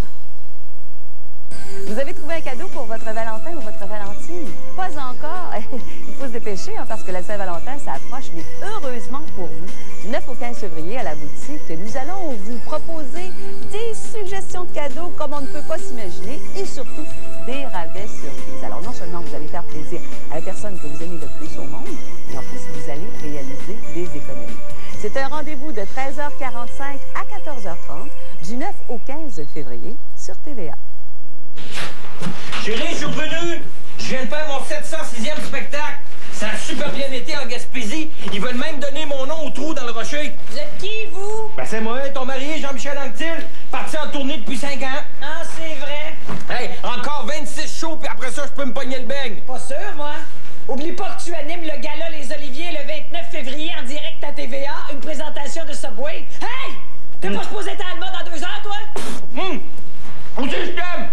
Vous avez trouvé un cadeau pour votre Valentin ou votre Valentine? Pas encore. Il faut se dépêcher parce que la Saint-Valentin s'approche, mais heureusement pour vous, du 9 au 15 février à la boutique, nous allons vous proposer des suggestions de cadeaux comme on ne peut pas s'imaginer et surtout des rabais surprises. Alors non seulement vous allez faire plaisir à la personne que vous aimez le plus au monde, mais en plus vous allez réaliser des économies. C'est un rendez-vous de 13h45 à 14h30 du 9 au 15 février sur TVA. Chérie, je suis revenu. Je viens de faire mon 706e spectacle. Ça a super bien été en Gaspésie. Ils veulent même donner mon nom au trou dans le rocher. Vous êtes qui, vous? Ben c'est moi, ton mari, Jean-Michel Anctil, parti en tournée depuis 5 ans. Ah, c'est vrai. Hey, encore 26 shows, puis après ça, je peux me pogner le beigne. Pas sûr, moi. Oublie pas que tu animes le gala Les Oliviers le 29 février en direct à TVA, une présentation de Subway. Hey! T'es pas supposé être à Alma dans 2 heures, toi? Aussi, je t'aime!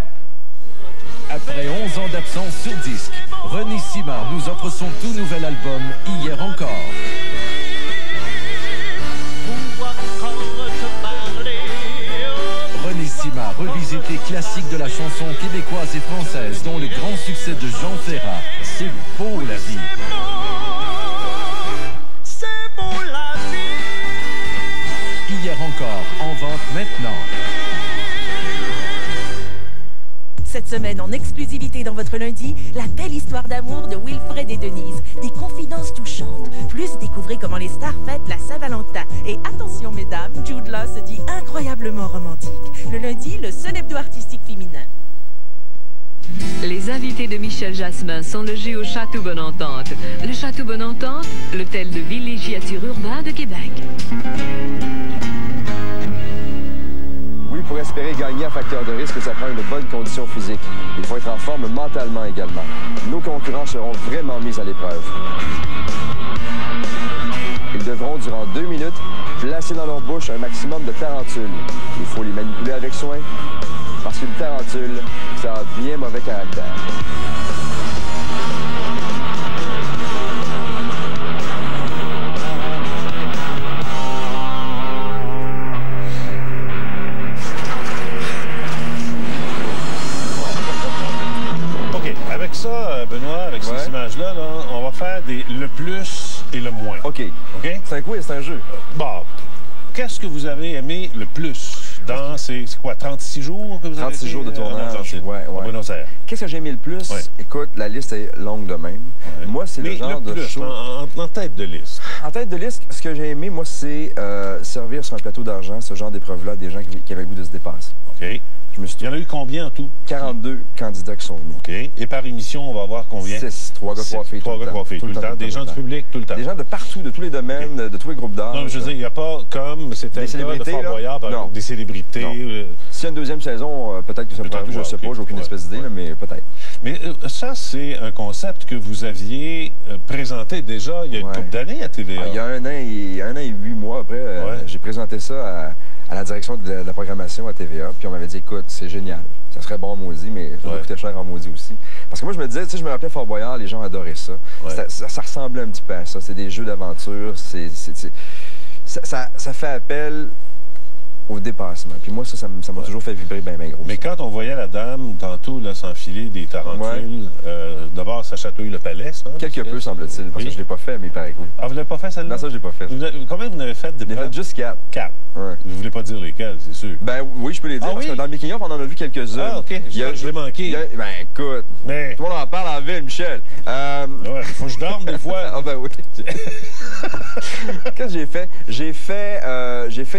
Après 11 ans d'absence sur disque, René Simard nous offre son tout nouvel album « Hier encore ». René Simard Revisite les classiques de la chanson québécoise et française, dont le grand succès de Jean Ferrat. C'est beau la vie. C'est beau la vie. Hier encore, en vente maintenant. Cette semaine, en exclusivité dans votre lundi, la belle histoire d'amour de Wilfred et Denise. Des confidences touchantes. Plus, découvrez comment les stars fêtent la Saint-Valentin. Et attention, mesdames, Jude Law se dit incroyablement romantique. Le lundi, le seul hebdo artistique féminin. Les invités de Michel Jasmin sont logés au Château Bonne-Entente. Le Château Bonne-Entente, l'hôtel de villégiature urbain de Québec. Oui, pour espérer gagner un facteur de risque, ça prend une bonne condition physique. Il faut être en forme mentalement également. Nos concurrents seront vraiment mis à l'épreuve. Ils devront, durant 2 minutes, placer dans leur bouche un maximum de tarentules. Il faut les manipuler avec soin, parce qu'une tarentule, ça a bien mauvais caractère. Avec ça, Benoît, avec ces images-là, là, on va faire le plus et le moins. OK. C'est un quiz, c'est un jeu. Bon, qu'est-ce que vous avez aimé le plus dans ces, c'est quoi, 36 jours que vous avez 36 jours de tournage, à Buenos Aires. Qu'est-ce que j'ai aimé le plus? Écoute, la liste est longue de même. Moi, c'est le genre de show... En tête de liste. En tête de liste, ce que j'ai aimé, moi, c'est servir sur un plateau d'argent ce genre d'épreuve-là à des gens qui avaient le goût de se dépasser. OK. Il y en a eu combien en tout? 42 candidats qui sont venus. OK. Et par émission, on va voir combien? 6. 3 gars, 3 filles. 3 gars, 3 filles. Tout le temps. Des gens du public, tout le temps. Des gens de partout, de tous les domaines, de tous les groupes d'âge. Non, je veux dire, il n'y a pas comme c'était le cas de Fort Boyard, par exemple, des célébrités. S'il y a une deuxième saison, peut-être que ça pourrait arriver, je ne sais pas, j'ai aucune espèce d'idée, mais peut-être. Mais ça, c'est un concept que vous aviez présenté déjà il y a une couple d'années à TVA. Il y a un an et 8 mois après, j'ai présenté ça à la direction de la programmation à TVA, puis on m'avait dit, écoute, c'est génial. Ça serait bon en maudit, mais ça va coûter cher en maudit aussi. Parce que moi, je me disais, tu sais, je me rappelais Fort Boyard, les gens adoraient ça. Ça ressemblait un petit peu à ça. C'est des jeux d'aventure. Ça fait appel au dépassement. Puis moi, ça m'a toujours fait vibrer bien gros. Mais quand on voyait la dame, tantôt, s'enfiler des tarentules, d'abord, ça chatouille le palais, ça? Quelque peu, semble-t-il, parce que je ne l'ai pas fait, mais il paraît que oui. Ah, vous ne l'avez pas fait, celle-là? Non, ça, je ne l'ai pas fait. Combien vous en avez fait de preuves? Juste 4. 4. Ouais. Vous ne voulez pas dire lesquelles, c'est sûr? Ben oui, je peux les dire, parce que dans le making-of, on en a vu quelques-uns. Ah, OK. Je l'ai manqué. Ben écoute, tout le monde en parle en ville, Michel. Ouais, il faut que je dorme des fois. Ah ben oui. Qu'est-ce que j'ai fait? J'ai fait,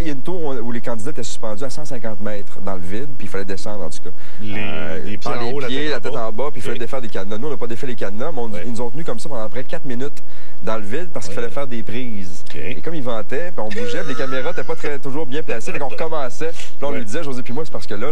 il y a une tour où les candidats étaient suspendus à 150 mètres dans le vide, puis il fallait descendre, en tout cas. Les pieds en haut, la tête en bas, puis il fallait défaire des cadenas. Nous, on n'a pas défait les cadenas, mais ils nous ont tenus comme ça pendant près de 4 minutes dans le vide parce qu'il fallait faire des prises. Et comme ils vantaient, puis on bougeait, puis les caméras n'étaient pas toujours bien placées, donc on recommençait. Puis là, on lui disait, José puis moi, c'est parce que là,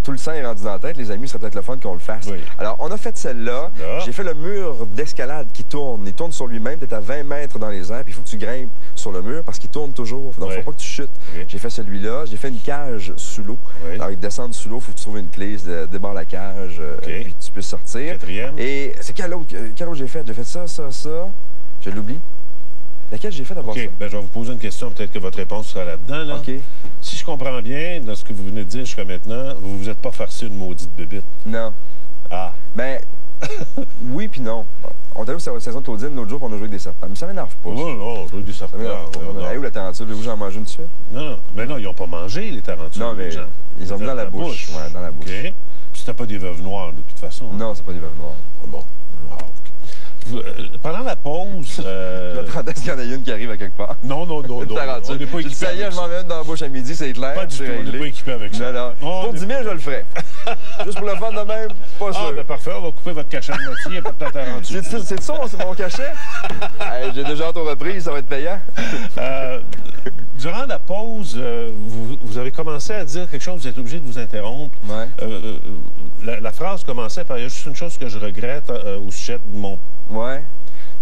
tout le sang est rendu dans la tête, les amis, ce serait peut-être le fun qu'on le fasse. Alors, on a fait celle-là. J'ai fait le mur d'escalade qui tourne. Il tourne sur lui-même, peut-être à 20 mètres dans les airs, puis il faut que tu grimpes sur le mur parce qu'il tourne toujours. Donc, il ne faut pas que tu chutes. J'ai fait celui-là. J'ai fait une cage sous l'eau. Alors, ils descendent sous l'eau, il faut que tu trouves une clé, débarre la cage, puis tu peux sortir. Et c'est quel autre j'ai fait? J'ai fait ça. Je l'oublie. Laquelle j'ai fait d'abord ça? Ben, je vais vous poser une question, peut-être que votre réponse sera là-dedans. Là. Si je comprends bien, dans ce que vous venez de dire jusqu'à maintenant, vous vous êtes pas farci une maudite bébite. Non. Ah. Ben, oui puis non. On est allé aux saisons de Claudine l'autre jour, puis on a joué avec des serpents. Mais ça m'énerve pas. Oui, non, on joue avec des serpents. Où la tarentule? Voulez-vous que j'en mange une dessus? Non, mais non, ils n'ont pas mangé les tarentules. Non, mais ils ont mis dans la bouche. Ouais, dans la bouche. OK. C'était pas des veuves noires, de toute façon. Non, c'est pas des veuves noires. Bon. Pendant la pause... J'attendais qu'il y en ait une qui arrive à quelque part. Non. On n'est pas équipé. J'ai dit, ça y est, je m'en mets dans la bouche à midi, c'est clair. Pas du tout, on n'est pas équipé avec ça. Non. Pour 10 000, je le ferai. Juste pour le fun de même, pas sûr. Ah, ben parfait, on va couper votre cachet de moitié, il n'y a pas de tarentule. C'est ça, c'est mon cachet? J'ai déjà hâte aux reprises, ça va être payant. Durant la pause, vous avez commencé à dire quelque chose, vous êtes obligé de vous interrompre. La phrase commençait par « il y a juste une chose que je regrette au sujet de mon... » Ouais.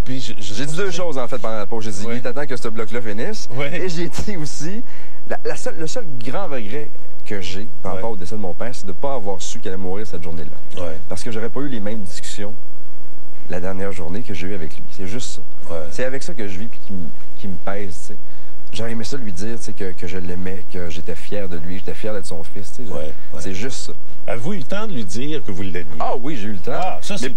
Puis j'ai dit deux choses, en fait, pendant la pause. J'ai dit, il t'attend que ce bloc-là finisse. Et j'ai dit aussi, le seul grand regret que j'ai par rapport au décès de mon père, c'est de ne pas avoir su qu'elle allait mourir cette journée-là. Parce que j'aurais pas eu les mêmes discussions la dernière journée que j'ai eu avec lui. C'est juste ça. C'est avec ça que je vis et qui me pèse, tu sais. j'aurais aimé ça lui dire, tu sais, que je l'aimais, que j'étais fier de lui, j'étais fier d'être son fils, tu sais. C'est juste ça. Avez-vous eu le temps de lui dire que vous l'aimiez? Ah oui, j'ai eu le temps. Ah, ça, mais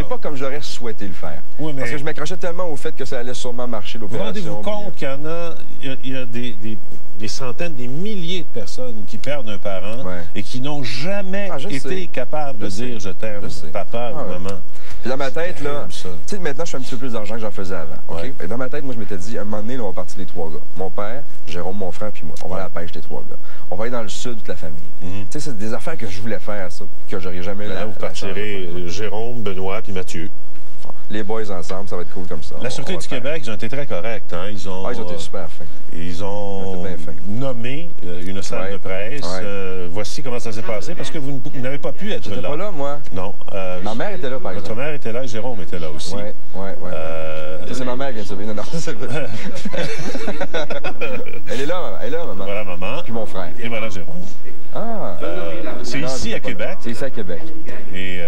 pas comme j'aurais souhaité le faire. Oui, mais... Parce que je m'accrochais tellement au fait que ça allait sûrement marcher, l'opération. Vous rendez-vous compte qu'il y a des centaines, des milliers de personnes qui perdent un parent et qui n'ont jamais été capables de dire « je t'aime, papa ou maman ». Puis dans ma tête, là, tu sais, maintenant, je fais un petit peu plus d'argent que j'en faisais avant. OK? Et dans ma tête, moi, je m'étais dit, à un moment donné, là, on va partir les 3 gars. Mon père, Jérôme, mon frère, puis moi. On va à la pêche, les 3 gars. On va aller dans le sud, toute la famille. Tu sais, c'est des affaires que je voulais faire, ça, que j'aurais jamais là, vous partirez Jérôme, Benoît, puis Mathieu. Les boys ensemble, ça va être cool comme ça. La Sûreté du Québec, ils ont été très corrects. Hein? Ils ont été super fins. Ils ont nommé une salle de presse. Voici comment ça s'est passé, parce que vous n'avez pas pu être là. J'étais pas là, moi. Non. Ma mère était là, par exemple. Votre mère était là, Jérôme était là aussi. C'est ma mère qui vient de sauver. Non, elle est là, maman. Voilà, maman. Puis mon frère. Et voilà, Jérôme. C'est ici à Québec. C'est ici à Québec. Et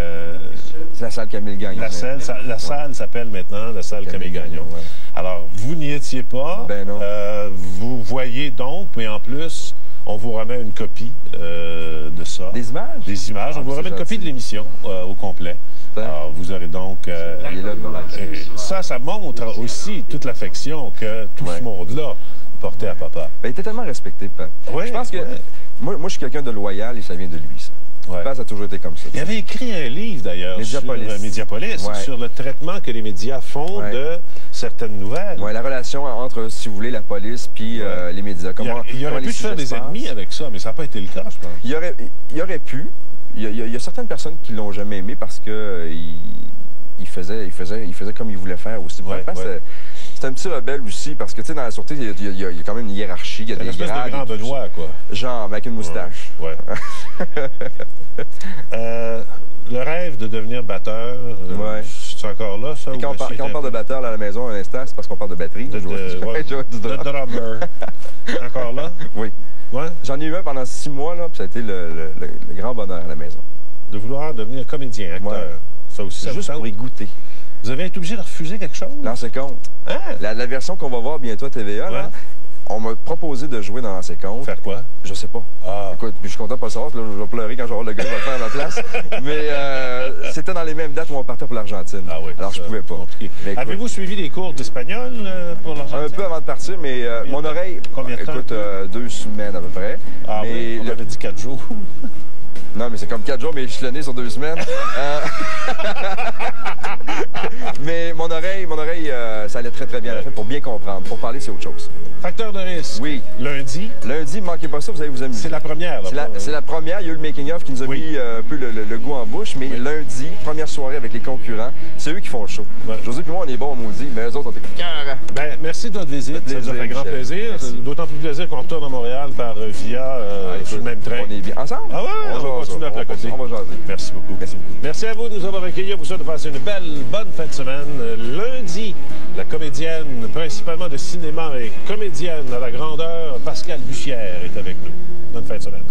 c'est la salle Camille Gagnon. La salle s'appelle maintenant la salle Camille Gagnon. Alors, vous n'y étiez pas. Ben non. Vous voyez donc, mais en plus, on vous remet une copie de ça. Des images? Des images. On vous remet une copie de l'émission au complet. Alors, vous aurez donc... ça montre aussi toute l'affection que tout ce monde-là portait à papa. Ben, il était tellement respecté, Pat. Je pense que... Moi, je suis quelqu'un de loyal et ça vient de lui, ça. Ça a toujours été comme ça. Il avait écrit un livre, d'ailleurs, sur Mediapolis, sur le traitement que les médias font de certaines nouvelles. Oui, la relation entre, si vous voulez, la police puis les médias. Il aurait pu se faire des ennemis avec ça, mais ça n'a pas été le cas, je pense. Il aurait pu. Il y a certaines personnes qui l'ont jamais aimé parce que il faisait comme il voulait faire aussi. C'est un petit rebelle aussi, parce que, tu sais, dans la sûreté, il y a quand même une hiérarchie. Il y a des espèce de grand Benoît, quoi. Genre, avec une moustache. Le rêve de devenir batteur, c'est encore là, ça? Quand on parle de batteur là, à la maison, un instant, c'est parce qu'on parle de batterie. De drummer. Encore là? Oui. J'en ai eu un pendant 6 mois, là, puis ça a été le grand bonheur à la maison. De vouloir devenir comédien, acteur. Ça aussi, ça juste pour y goûter. Vous avez été obligé de refuser quelque chose? Lancez compte. Hein? La version qu'on va voir bientôt à TVA, là, on m'a proposé de jouer dans Lancez compte. Faire quoi? Je sais pas. Écoute, puis je suis content de pas savoir, là, je vais pleurer quand je vais voir le gars qui va le faire à ma place. Mais c'était dans les mêmes dates où on partait pour l'Argentine. Alors je pouvais pas. Avez-vous suivi des cours d'espagnol pour l'Argentine? Un peu avant de partir, mais mon oreille... Combien de temps? Écoute, 2 semaines à peu près. Mais on avait dit 4 jours. Non, mais c'est comme 4 jours, mais échelonné sur 2 semaines. Mais mon oreille, ça allait très, très bien à la fin pour bien comprendre. Pour parler, c'est autre chose. Facteur de risque. Oui. Lundi. Lundi, ne manquez pas ça, vous allez vous amuser. C'est la première. C'est la première. Il y a eu le making-of qui nous a mis un peu le goût en bouche. Mais lundi, première soirée avec les concurrents, c'est eux qui font le show. José et moi, on est bons, on maudit, mais eux autres, on est cœur. Ben, merci de votre visite. Ça nous a fait grand plaisir. D'autant plus plaisir qu'on retourne à Montréal par via sur le même train. On est bien ensemble. Ah ouais, on va continuer à placoter. On va jaser. Merci beaucoup. Merci à vous de nous avoir accueillis. On vous souhaite de passer une bonne fin de semaine. Lundi, la comédienne, principalement de cinéma et comédienne à la grandeur, Pascale Bussière est avec nous. Bonne fin de semaine.